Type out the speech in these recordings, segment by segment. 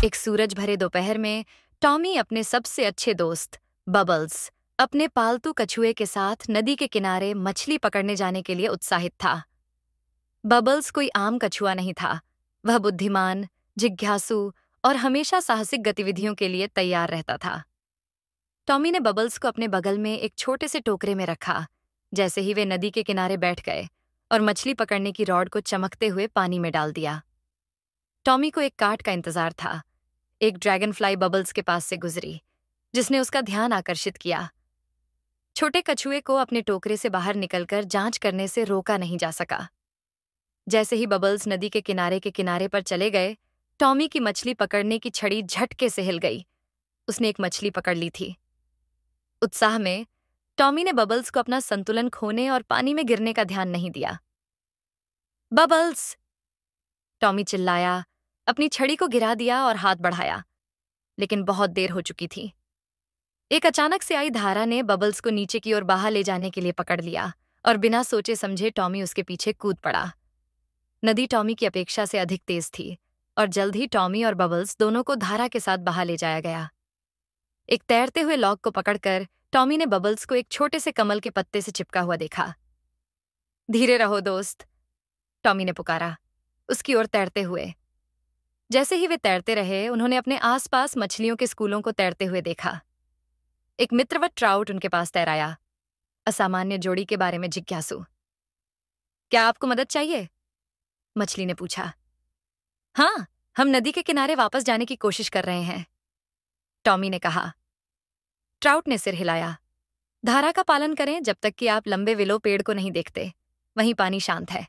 एक सूरज भरे दोपहर में टॉमी अपने सबसे अच्छे दोस्त बबल्स अपने पालतू कछुए के साथ नदी के किनारे मछली पकड़ने जाने के लिए उत्साहित था। बबल्स कोई आम कछुआ नहीं था। वह बुद्धिमान, जिज्ञासु और हमेशा साहसिक गतिविधियों के लिए तैयार रहता था। टॉमी ने बबल्स को अपने बगल में एक छोटे से टोकरे में रखा। जैसे ही वे नदी के किनारे बैठ गए और मछली पकड़ने की रॉड को चमकते हुए पानी में डाल दिया। टॉमी को एक काट का इंतजार था। एक ड्रैगन फ्लाई बबल्स के पास से गुजरी, जिसने उसका ध्यान आकर्षित किया। छोटे कछुए को अपने टोकरे से बाहर निकलकर जांच करने से रोका नहीं जा सका। जैसे ही बबल्स नदी के किनारे पर चले गए, टॉमी की मछली पकड़ने की छड़ी झटके से हिल गई। उसने एक मछली पकड़ ली थी। उत्साह में टॉमी ने बबल्स को अपना संतुलन खोने और पानी में गिरने का ध्यान नहीं दिया। बबल्स! टॉमी चिल्लाया, अपनी छड़ी को गिरा दिया और हाथ बढ़ाया, लेकिन बहुत देर हो चुकी थी। एक अचानक से आई धारा ने बबल्स को नीचे की ओर बहा ले जाने के लिए पकड़ लिया और बिना सोचे समझे टॉमी उसके पीछे कूद पड़ा। नदी टॉमी की अपेक्षा से अधिक तेज थी और जल्द ही टॉमी और बबल्स दोनों को धारा के साथ बहा ले जाया गया। एक तैरते हुए लॉग को पकड़कर टॉमी ने बबल्स को एक छोटे से कमल के पत्ते से चिपका हुआ देखा। धीरे रहो दोस्त, टॉमी ने पुकारा, उसकी ओर तैरते हुए। जैसे ही वे तैरते रहे, उन्होंने अपने आसपास मछलियों के स्कूलों को तैरते हुए देखा। एक मित्रवत ट्राउट उनके पास तैराया, असामान्य जोड़ी के बारे में जिज्ञासु। क्या आपको मदद चाहिए? मछली ने पूछा। हाँ, हम नदी के किनारे वापस जाने की कोशिश कर रहे हैं, टॉमी ने कहा। ट्राउट ने सिर हिलाया। धारा का पालन करें जब तक कि आप लंबे विलो पेड़ को नहीं देखते। वहीं पानी शांत है।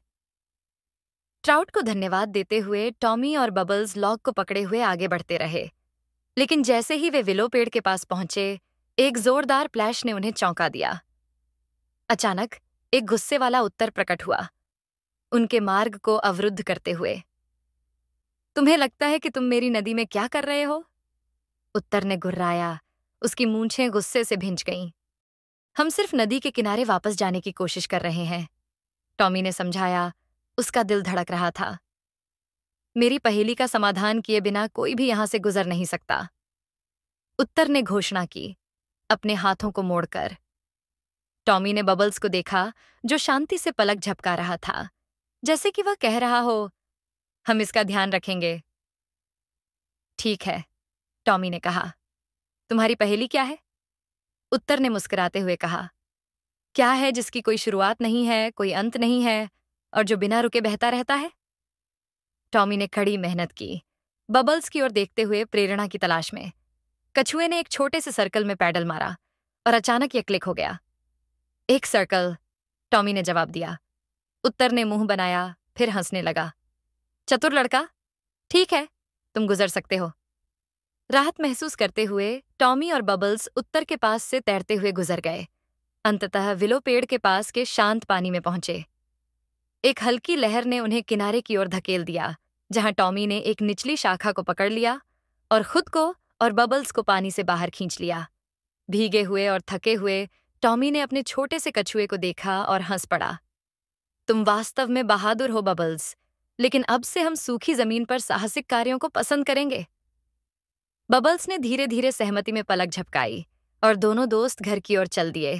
ट्राउट को धन्यवाद देते हुए टॉमी और बबल्स लॉग को पकड़े हुए आगे बढ़ते रहे, लेकिन जैसे ही वे विलो पेड़ के पास पहुंचे, एक जोरदार प्लैश ने उन्हें चौंका दिया। अचानक एक गुस्से वाला उत्तर प्रकट हुआ, उनके मार्ग को अवरुद्ध करते हुए। तुम्हें लगता है कि तुम मेरी नदी में क्या कर रहे हो? उत्तर ने गुर्राया, उसकी मूंछें गुस्से से भिंच गईं। हम सिर्फ नदी के किनारे वापस जाने की कोशिश कर रहे हैं, टॉमी ने समझाया। उसका दिल धड़क रहा था। मेरी पहेली का समाधान किए बिना कोई भी यहां से गुजर नहीं सकता, उत्तर ने घोषणा की, अपने हाथों को मोड़कर। टॉमी ने बबल्स को देखा, जो शांति से पलक झपका रहा था, जैसे कि वह कह रहा हो, हम इसका ध्यान रखेंगे। ठीक है, टॉमी ने कहा। तुम्हारी पहेली क्या है? उत्तर ने मुस्कुराते हुए कहा। क्या है जिसकी कोई शुरुआत नहीं है, कोई अंत नहीं है और जो बिना रुके बहता रहता है? टॉमी ने कड़ी मेहनत की, बबल्स की ओर देखते हुए प्रेरणा की तलाश में। कछुए ने एक छोटे से सर्कल में पैडल मारा और अचानक यह क्लिक हो गया। एक सर्कल, टॉमी ने जवाब दिया। उत्तर ने मुंह बनाया, फिर हंसने लगा। चतुर लड़का, ठीक है, तुम गुजर सकते हो। राहत महसूस करते हुए टॉमी और बबल्स उत्तर के पास से तैरते हुए गुजर गए। अंततः विलो पेड़ के पास के शांत पानी में पहुंचे। एक हल्की लहर ने उन्हें किनारे की ओर धकेल दिया, जहां टॉमी ने एक निचली शाखा को पकड़ लिया और खुद को और बबल्स को पानी से बाहर खींच लिया। भीगे हुए और थके हुए टॉमी ने अपने छोटे से कछुए को देखा और हंस पड़ा। तुम वास्तव में बहादुर हो बबल्स, लेकिन अब से हम सूखी जमीन पर साहसिक कार्यों को पसंद करेंगे। बबल्स ने धीरे धीरे सहमति में पलक झपकाई और दोनों दोस्त घर की ओर चल दिए,